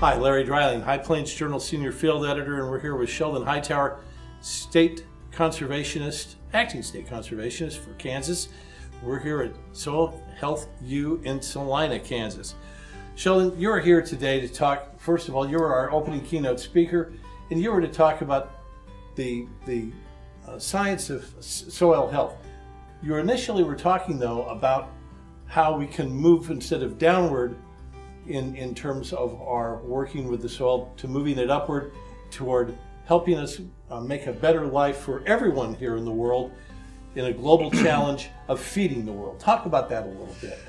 Hi, Larry Dreiling, High Plains Journal Senior Field Editor, and we're here with Sheldon Hightower, State Conservationist, Acting State Conservationist for Kansas. We're here at Soil Health U in Salina, Kansas. Sheldon, you're here today to talk, first of all, you were our opening keynote speaker, and you were to talk about the science of soil health. You initially were talking, though, about how we can move instead of downward in terms of our working with the soil to moving it upward toward helping us make a better life for everyone here in the world in a global challenge of feeding the world. Talk about that a little bit.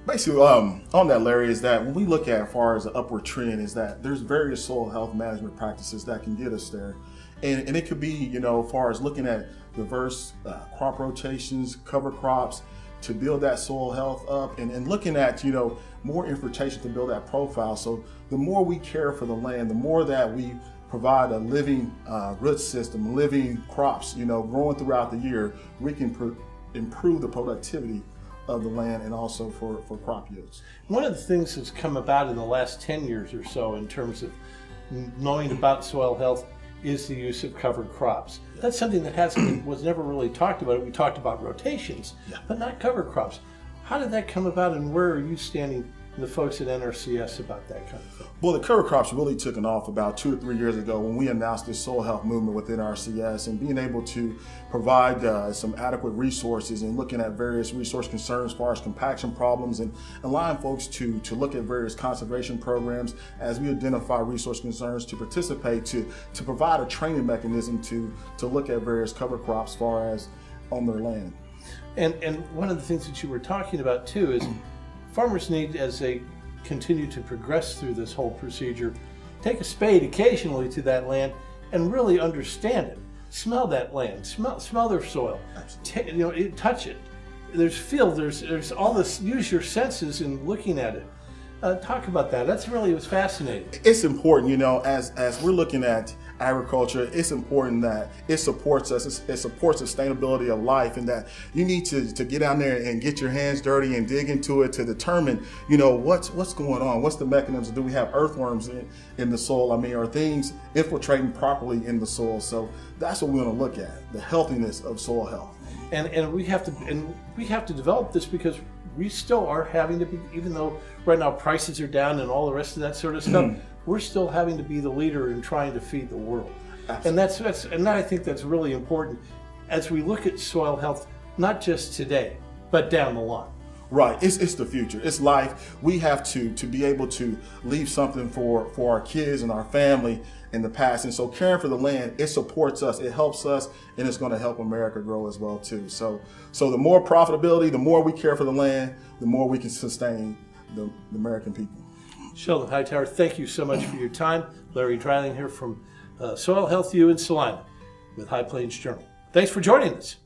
Basically, on that, Larry, is that when we look at as far as the upward trend is that there's various soil health management practices that can get us there. And it could be, as far as looking at diverse crop rotations, cover crops, to build that soil health up and looking at, more infiltration to build that profile. So the more we care for the land, the more that we provide a living root system, living crops, growing throughout the year, we can improve the productivity of the land and also for crop yields. One of the things that's come about in the last 10 years or so in terms of knowing about soil health is the use of covered crops. That's something that was never really talked about. We talked about rotations, but not cover crops. How did that come about, and where are you standing, the folks at NRCS, about that kind of thing? Well, the cover crops really took off about 2 or 3 years ago when we announced this soil health movement within NRCS, and being able to provide some adequate resources and looking at various resource concerns as far as compaction problems and allowing folks to look at various conservation programs as we identify resource concerns to participate, to provide a training mechanism to look at various cover crops as far as on their land. And one of the things that you were talking about too is farmers need, as they continue to progress through this whole procedure, take a spade occasionally to that land and really understand it. Smell that land, smell their soil, touch it. There's feel, there's all this, use your senses in looking at it. Talk about that. That's really was fascinating. It's important, as we're looking at agriculture, it's important that it supports us. It supports sustainability of life, and that you need to get down there and get your hands dirty and dig into it to determine, what's going on. What's the mechanism? Do we have earthworms in the soil? Are things infiltrating properly in the soil? So that's what we want to look at, the healthiness of soil health. And we have to develop this because we still are having to be, even though right now prices are down and all the rest of that sort of stuff, we're still having to be the leader in trying to feed the world. Absolutely. And I think that's really important as we look at soil health, not just today, but down the line. Right, it's the future, it's life. We have to be able to leave something for our kids and our family in the past. And so caring for the land, it supports us, it helps us, and it's going to help America grow as well too. So the more profitability, the more we care for the land, the more we can sustain the American people. Sheldon Hightower, thank you so much for your time. Larry Dreiling here from Soil Health U in Salina with High Plains Journal. Thanks for joining us.